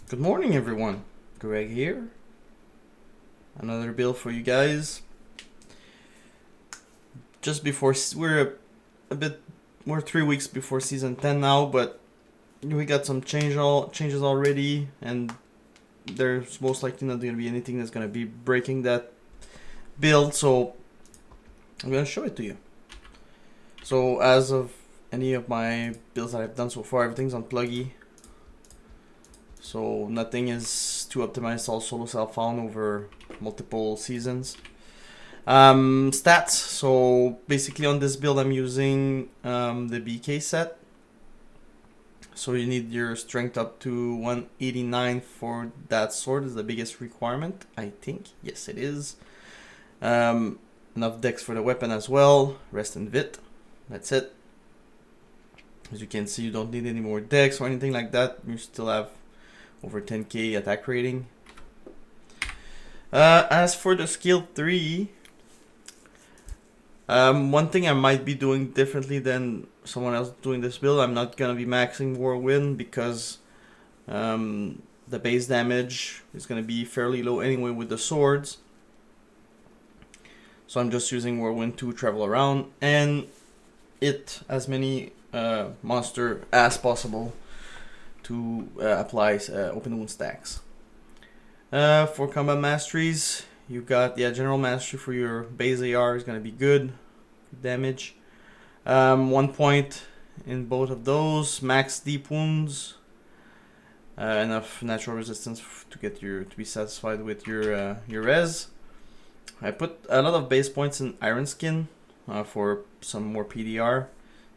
Good morning, everyone. Greg here. Another build for you guys. Just before we're 3 weeks before season 10 now, but we got some changes already, and there's most likely not going to be anything that's going to be breaking that build. So I'm going to show it to you. So as of any of my builds that I've done so far, everything's on pluggy. So nothing is too optimized, all solo self-found over multiple seasons. Stats, so basically on this build I'm using the BK set. So you need your strength up to 189 for that sword is the biggest requirement, I think. Yes, it is. Enough dex for the weapon as well, rest and vit, that's it. As you can see, you don't need any more dex or anything like that. You still have over 10k attack rating. As for the skill 3, one thing I might be doing differently than someone else doing this build, I'm not gonna be maxing Whirlwind because the base damage is gonna be fairly low anyway with the swords. So I'm just using Whirlwind to travel around and hit as many monster as possible to apply open wound stacks. For combat masteries, you got general mastery for your base AR is gonna be good damage. 1 point in both of those. Max deep wounds. Enough natural resistance to get to be satisfied with your res. I put a lot of base points in Iron Skin for some more PDR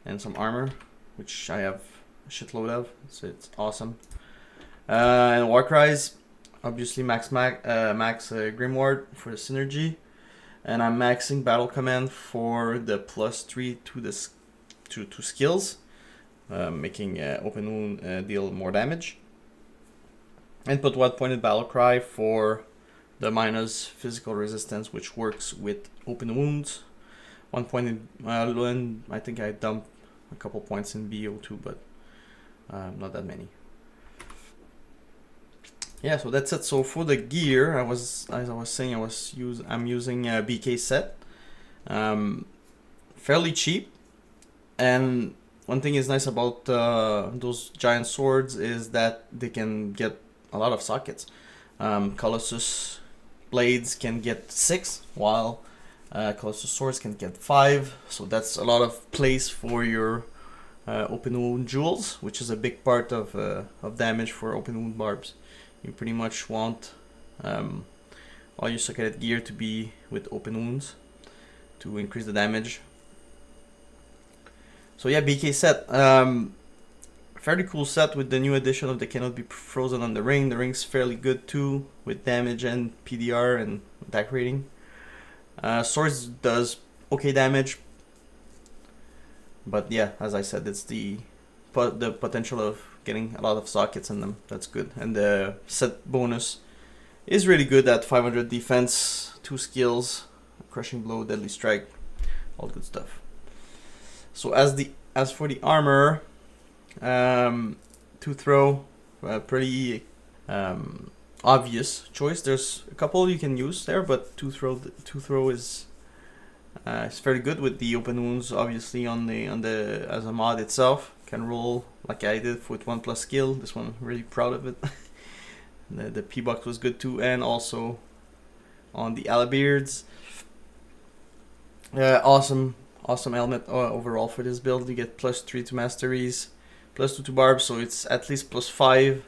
and some armor, which I have a shitload of, so it's awesome. And Warcries, obviously max Grimoire for the synergy, and I'm maxing Battle Command for the +3 to the to skills, making open wound deal more damage. And put 1 pointed Battle Cry for the minus physical resistance, which works with open wounds. 1 point in I think I dumped a couple points in BO2, but not that many. Yeah, so that's it. So for the gear, as I was saying, I'm using a BK set, fairly cheap. And one thing is nice about those giant swords is that they can get a lot of sockets. Colossus blades can get 6, while Colossus swords can get 5. So that's a lot of place for your open wound jewels, which is a big part of damage for open wound barbs. You pretty much want all your socketed gear to be with open wounds to increase the damage. So yeah, BK set. Fairly cool set with the new addition of the cannot be frozen on the ring. The ring's fairly good too, with damage and PDR and attack rating. Swords does okay damage, but yeah, as I said, it's the potential of getting a lot of sockets in them. That's good. And the set bonus is really good at 500 defense, 2 skills, crushing blow, deadly strike, all good stuff. So as for the armor, 2 throw, pretty obvious choice. There's a couple you can use there, but 2 throw is fairly good with the open wounds. Obviously on the as a mod itself, can roll like I did with 1+ skill. This one, really proud of it. The P-Box was good too, and also on the Alabeards. Awesome helmet overall for this build. You get +3 to masteries, +2 to barbs, so it's at least +5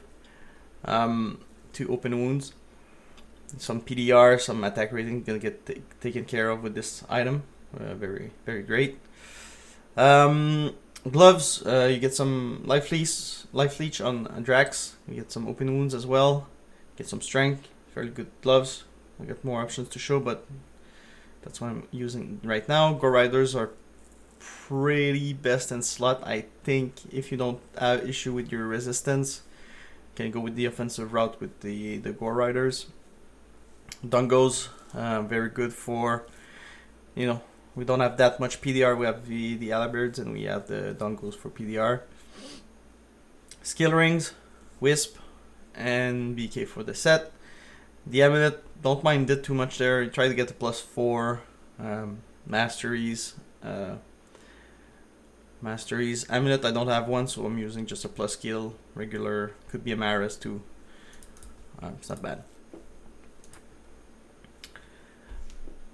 to open wounds. Some PDR, some attack rating gonna get taken care of with this item. Very, very great. Gloves, you get some life leech on Drax. You get some open wounds as well. Get some strength. Fairly good gloves. I got more options to show, but that's what I'm using right now. Gore Riders are pretty best in slot. I think if you don't have issue with your resistance, you can go with the offensive route with the Gore Riders. Dungos, very good for, we don't have that much PDR. We have the Alabeards and we have the Dungos for PDR. Skill rings, Wisp, and BK for the set. The amulet, don't mind it too much there. Try to get the +4 masteries. Masteries. Amulet, I don't have one, so I'm using just a plus skill. Regular, could be a Maris too. It's not bad.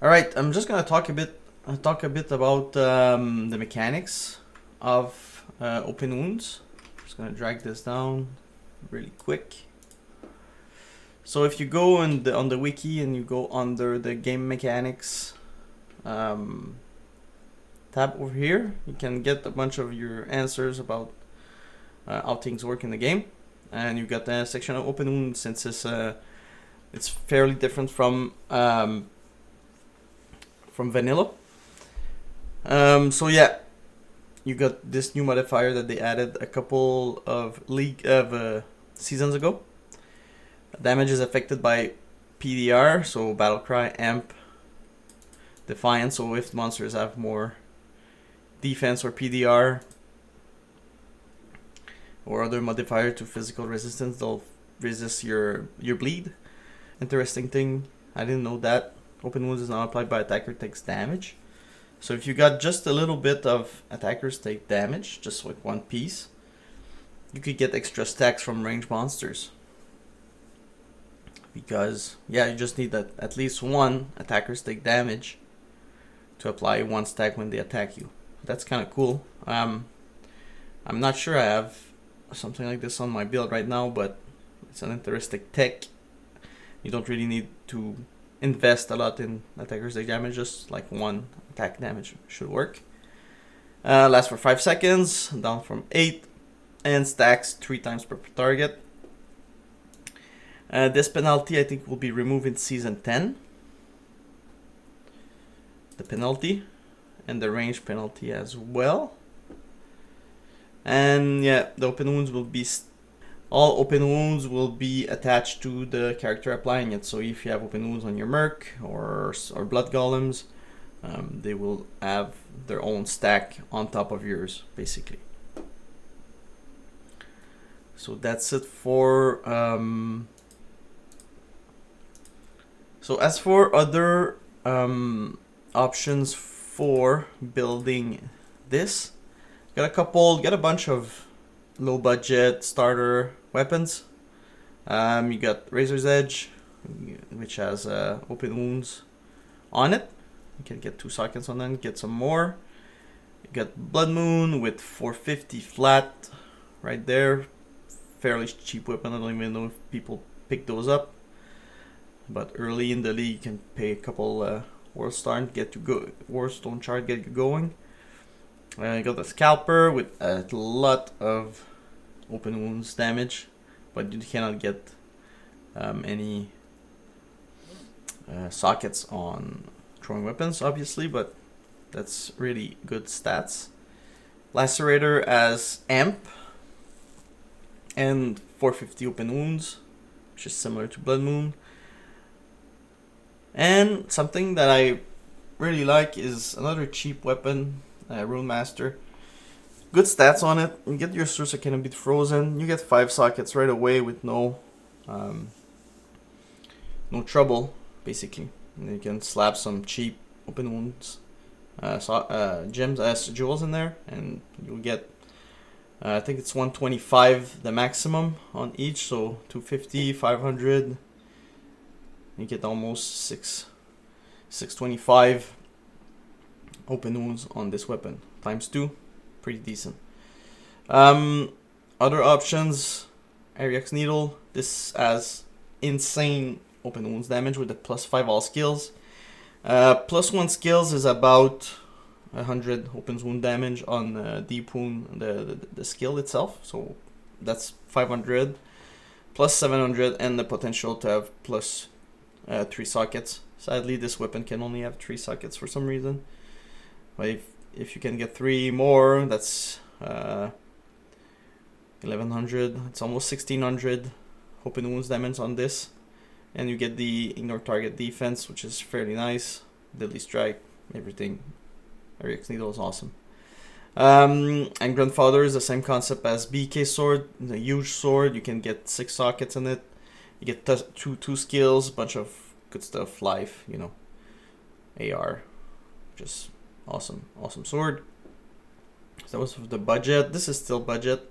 Alright, I'm just gonna talk a bit about the mechanics of open wounds. Just gonna drag this down really quick. So if you go on the wiki and you go under the game mechanics tab over here, you can get a bunch of your answers about how things work in the game. And you got the section of open wounds, since it's fairly different from vanilla. So yeah, you got this new modifier that they added a couple of seasons ago. Damage is affected by PDR, so battle cry, amp, defiance. So if monsters have more defense or PDR or other modifier to physical resistance, they'll resist your bleed. Interesting thing, I didn't know that. Open wounds is not applied by attacker takes damage. So if you got just a little bit of attackers take damage, just like one piece, you could get extra stacks from ranged monsters. Because yeah, you just need that at least one attackers take damage to apply one stack when they attack you. That's kind of cool. I'm not sure I have something like this on my build right now, but it's an interesting tech. You don't really need to invest a lot in attackers take damage, just like one attack damage should work. Lasts for 5 seconds, down from 8, and stacks 3 times per target. This penalty I think will be removed in season 10. The penalty and the range penalty as well. And yeah, the open wounds will be all open wounds will be attached to the character applying it. So if you have open wounds on your merc or blood golems, they will have their own stack on top of yours, basically. So that's it for so as for other options for building this, got a bunch of low budget starter weapons. You got Razor's Edge, which has open wounds on it. You can get 2 sockets on them, get some more. You got Blood Moon with 450 flat right there. Fairly cheap weapon. I don't even know if people pick those up. But early in the league, you can pay a couple Worldstone Shard get you going. You got the Scalper with a lot of open wounds damage, but you cannot get any sockets on throwing weapons, obviously, but that's really good stats. Lacerator as amp and 450 open wounds, which is similar to Blood Moon. And something that I really like is another cheap weapon, Rune Master. Good stats on it. You get your Sursa Cannon Beat Frozen. You get 5 sockets right away with no trouble, basically. And you can slap some cheap open wounds gems, jewels in there, and you'll get I think it's 125 the maximum on each, so 250, 500. You get almost 625 open wounds on this weapon times 2, pretty decent. Other options, Ariax Needle. This has insane open wounds damage with the +5 all skills. +1 skills is about 100 open wound damage on Deep Wound, the skill itself. So that's 500 plus 700, and the potential to have plus 3 sockets. Sadly, this weapon can only have 3 sockets for some reason. But if you can get 3 more, that's 1100. It's almost 1600 open wounds damage on this. And you get the ignore target defense, which is fairly nice. Deadly strike, everything. Ariax Needle is awesome. And Grandfather is the same concept as BK sword. It's a huge sword. You can get 6 sockets in it. You get two skills, bunch of good stuff. Life, you know, AR, just awesome sword. So that was for the budget. This is still budget,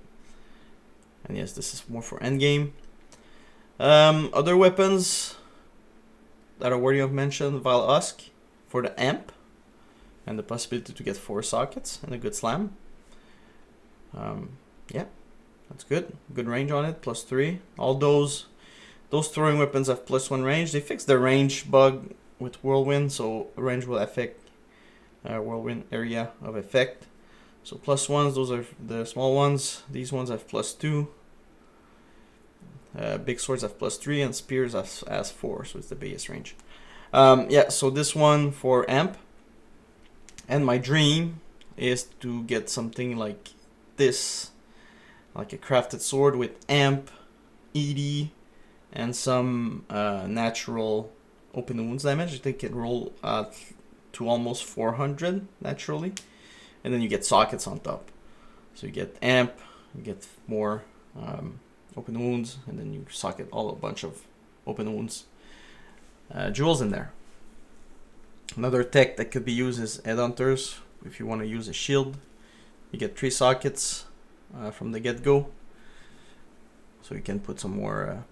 and yes, this is more for endgame. Other weapons that are worthy of mention: Vile Husk for the amp, and the possibility to get 4 sockets and a good slam. Yeah, that's good. Good range on it, +3. All those throwing weapons have +1 range. They fixed the range bug with Whirlwind, so range will affect Whirlwind area of effect. So +1s, those are the small ones. These ones have +2. Big swords have +3, and spears has 4, so it's the biggest range. Yeah, so this one for amp. And my dream is to get something like this, like a crafted sword with amp, ED, and some natural open wounds damage. I think it roll to almost 400 naturally, and then you get sockets on top. So you get amp, you get more open wounds, and then you socket a bunch of open wounds jewels in there. Another tech that could be used is Headhunters. If you want to use a shield, you get 3 sockets from the get-go, so you can put some more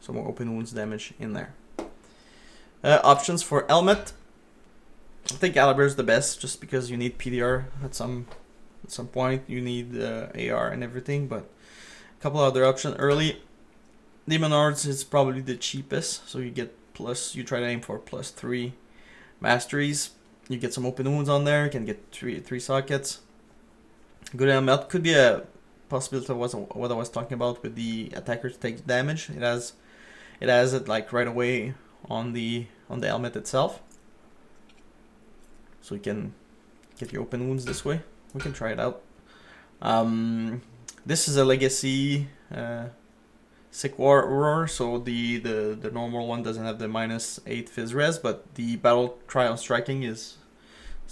open wounds damage in there. Options for helmet. I think Caliber is the best, just because you need PDR at some point. You need AR and everything, but a couple other options early. Demon Hearts is probably the cheapest, so you get you try to aim for +3 masteries. You get some open wounds on there. You can get three sockets. Good helmet could be a possibility of what I was talking about with the attacker to take damage. It has it like right away on the helmet itself, so you can get your open wounds this way. We can try it out. This is a legacy Sick Roar, so the normal one doesn't have the -8 Fizz Res, but the Battle Cry on Striking it's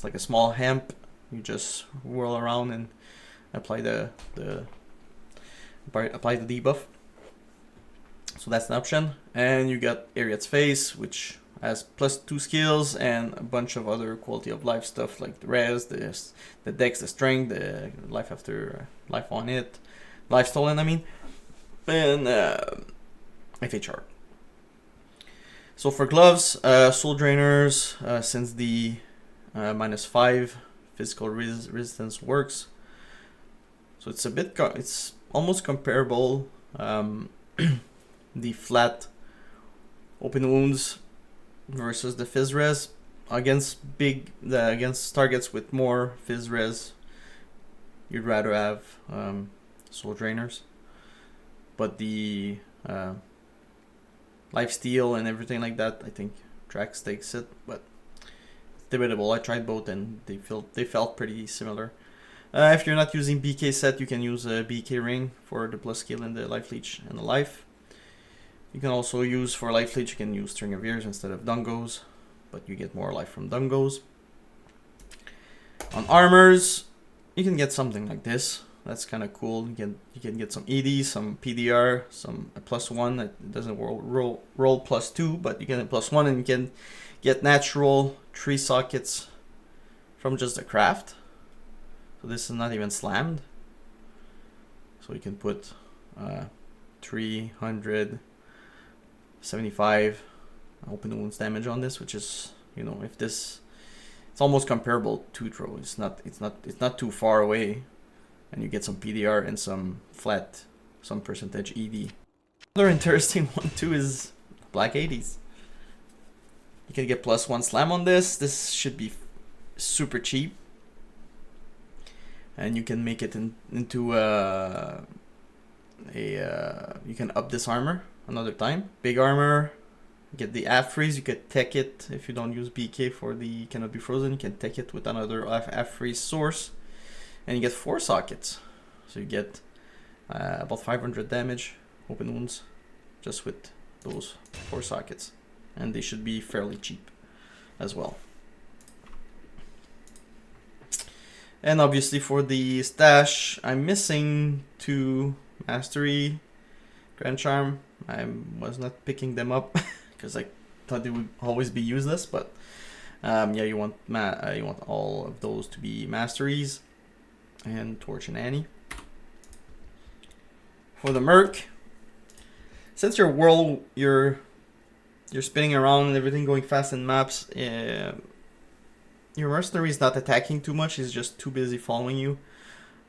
like a small hemp. You just whirl around and apply the debuff. So that's an option. And you got Ariad's Face, which has +2 skills and a bunch of other quality of life stuff like the res, the dex, the strength, the life after life on it, life stolen, I mean, and FHR. So for gloves, soul drainers, since the -5 physical resistance works, so it's a bit it's almost comparable. The flat open wounds versus the fizz res against targets with more fizz res. You'd rather have soul drainers, but the life steal and everything like that, I think Drax takes it, but it's debatable. I tried both and they felt pretty similar. If you're not using BK set, you can use a BK ring for the plus skill and the life leech and the life. You can also use for life leech, you can use String of Ears instead of Dungos, but you get more life from Dungos. On armors, you can get something like this. That's kind of cool. You can get some ED, some PDR, some +1 that doesn't roll +2, but you get a +1 and you can get natural 3 sockets from just the craft. So this is not even slammed. So you can put 375 open wounds damage on this, which is, you know, if this, it's almost comparable to throw. It's not too far away, and you get some PDR and some percentage ED. Another interesting one too is Black 80s. You can get +1 slam on this. This should be super cheap, and you can make it into you can up this armor another time. Big armor, get the half freeze. You could tech it if you don't use BK for the cannot be frozen. You can tech it with another half freeze source, and you get 4 sockets. So you get about 500 damage open wounds just with those 4 sockets, and they should be fairly cheap as well. And obviously for the stash, I'm missing 2 Mastery Grand Charm. I was not picking them up because I thought they would always be useless, but yeah, you want all of those to be masteries. And Torch and Annie. For the Merc, since you're spinning around and everything, going fast in maps, your mercenary is not attacking too much. He's just too busy following you.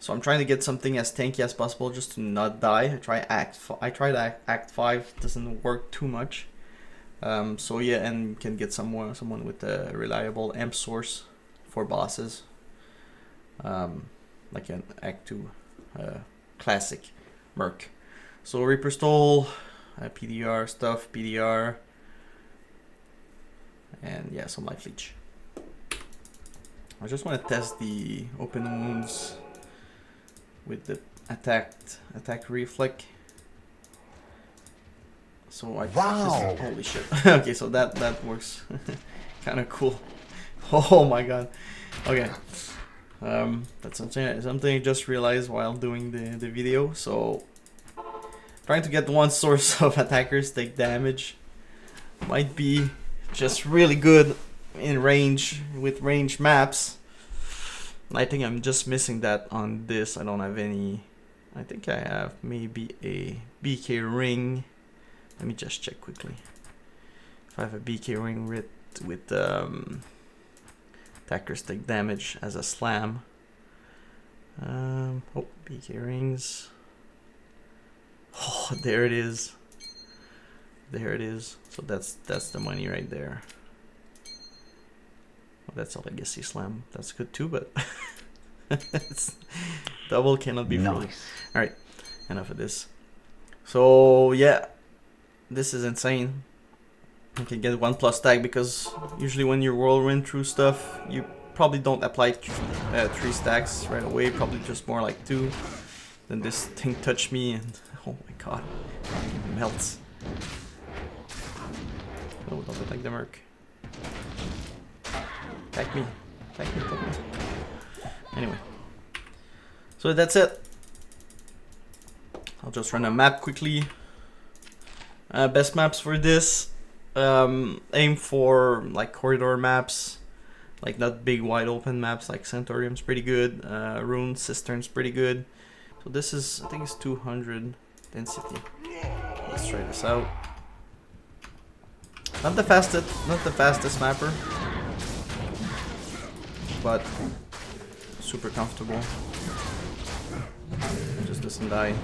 So I'm trying to get something as tanky as possible just to not die. I tried Act 5, doesn't work too much. So yeah, and you can get someone with a reliable amp source for bosses. Like an Act 2 classic Merc. So Reaper Stole, PDR stuff, PDR, and yeah, some Life Leech. I just want to test the open wounds with the attack reflect. So I wow. Holy shit. Okay, so that works kind of cool. Oh my god. Okay. That's something I just realized while doing the video. So trying to get one source of attackers take damage might be just really good in range with range maps. I think I'm just missing that on this. I don't have any. I think I have maybe a BK ring. Let me just check quickly if I have a BK ring with attackers take damage as a slam. Oh, BK rings. Oh, there it is. There it is. So that's the money right there. Well, that's a legacy slam. That's good too, but double cannot be free. Nice. All right, enough of this. So yeah, this is insane. You can get 1+ tag because usually when you whirlwind through stuff, you probably don't apply 3 stacks right away. Probably just more like 2. Then this thing touched me and oh my god, it melts. Oh, don't attack the Merc. Attack me. Attack me, attack me. Anyway. So that's it. I'll just run a map quickly. Best maps for this. Aim for like corridor maps. Like not big wide open maps like Centaurium's pretty good. Rune Cistern's pretty good. So this is, I think it's 200 density. Let's try this out. Not the fastest mapper, but super comfortable. Just doesn't die.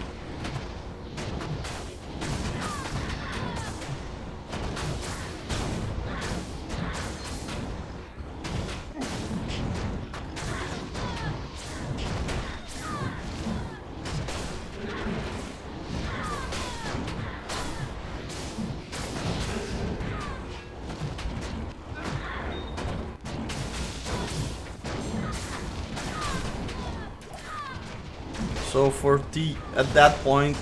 So for at that point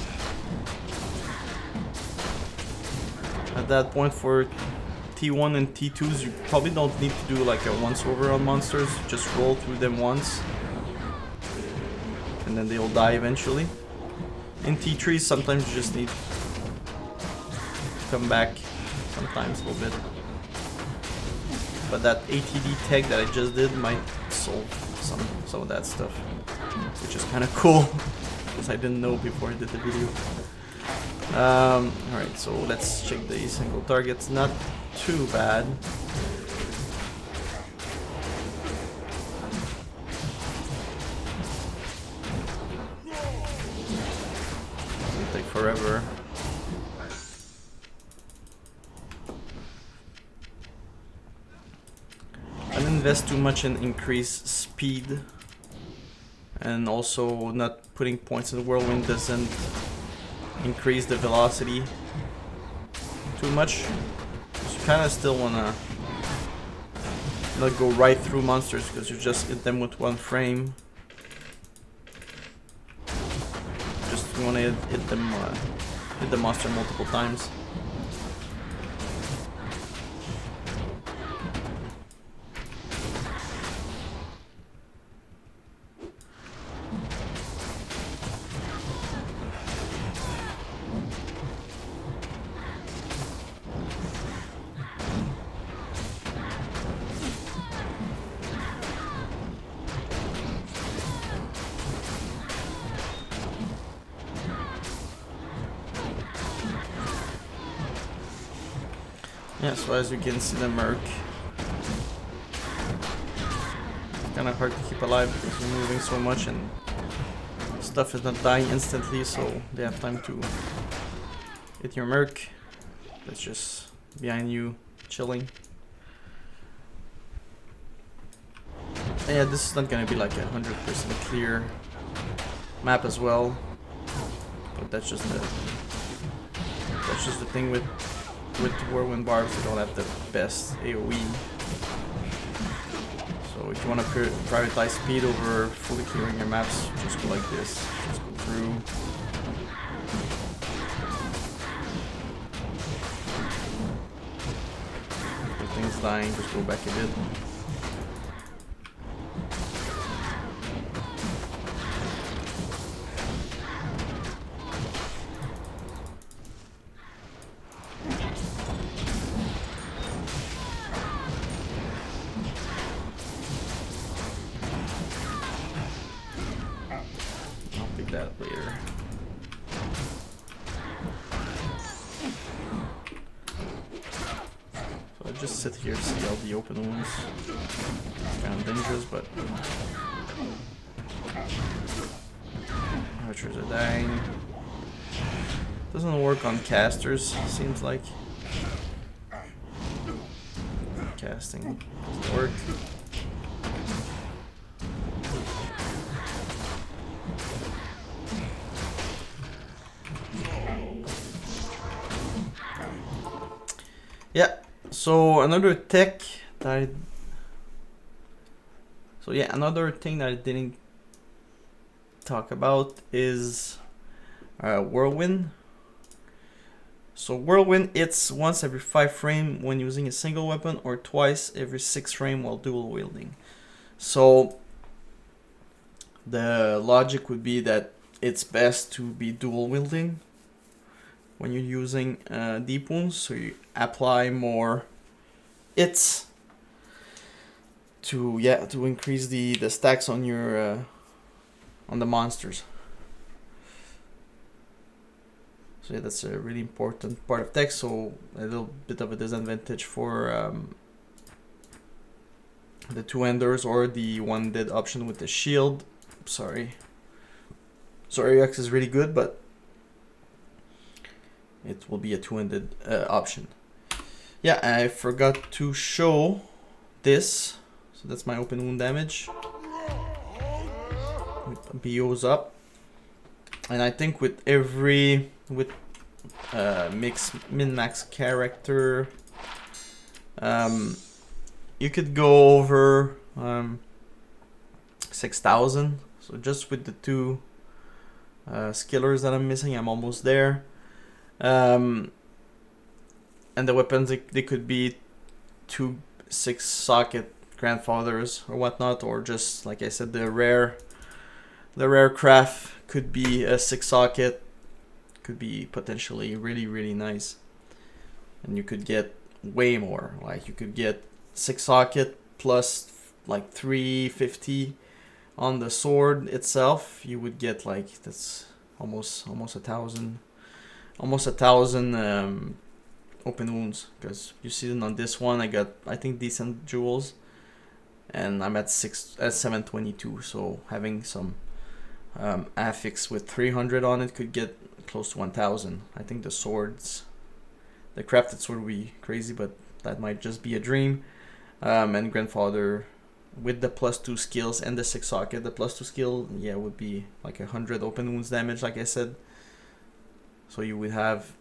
for T1 and T2s, you probably don't need to do like a once over on monsters. Just roll through them once, and then they'll die eventually. In T3s, sometimes you just need to come back, sometimes a little bit. But that ATD tag that I just did might solve some of that stuff, which is kind of cool because I didn't know before I did the video. Alright, so let's check the single targets. Not too bad. Doesn't take forever. I didn't invest too much in increased speed, and also not putting points in the whirlwind doesn't increase the velocity too much. So you kind of still wanna not go right through monsters because you just hit them with 1 frame. Just wanna hit the monster multiple times. Yeah, so as you can see, the Merc kind of hard to keep alive because you're moving so much and stuff is not dying instantly, so they have time to hit your Merc that's just behind you chilling. And yeah, this is not gonna be like 100% clear map as well, but that's just the thing with Whirlwind Barbs. They don't have the best AoE. So if you want to prioritize speed over fully clearing your maps, just go like this. Just go through. If things dying, just go back a bit. That later. So I just sit here, see all the open wounds. It's kind of dangerous, but archers are dying. Doesn't work on casters, seems like. Casting doesn't work. Yeah, so another tech that another thing that I didn't talk about is Whirlwind. So Whirlwind hits once every 5 frames when using a single weapon, or twice every 6 frames while dual wielding. So the logic would be that it's best to be dual wielding when you're using deep wounds, so you apply more hits to increase the stacks on your on the monsters. So yeah, that's a really important part of tech. So a little bit of a disadvantage for the two-handers or the one-dead option with the shield. Sorry, Ajax is really good, but it will be a two-handed option. Yeah, I forgot to show this. So that's my open wound damage. With BOs up. And I think with every min-max character, you could go over 6,000. So just with the two skillers that I'm missing, I'm almost there. And the weapons, they could be 2 6-socket grandfathers or whatnot, or just like I said, the rare craft could be a 6-socket, could be potentially really nice, and you could get way more. Like you could get 6-socket plus like 350 on the sword itself. You would get like, that's almost 1,000. Almost 1,000 open wounds, because you see them on this one. I got, I think, decent jewels, and I'm at 722. So having some affix with 300 on it could get close to 1,000. I think the swords, the crafted sword would be crazy, but that might just be a dream. And grandfather with the +2 skills and the 6-socket, the +2 skill, yeah, would be like 100 open wounds damage, like I said. So you would have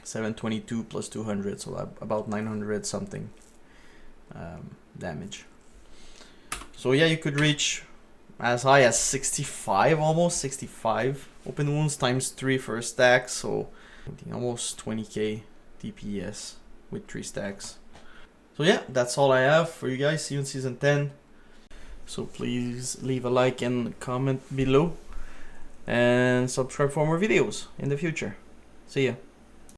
722 plus 200, so about 900 something damage. So yeah, you could reach as high as 65, almost 65 open wounds times 3 for a stack, so almost 20k DPS with 3 stacks. So yeah, that's all I have for you guys. See you in Season 10. So please leave a like and comment below, and subscribe for more videos in the future. See ya.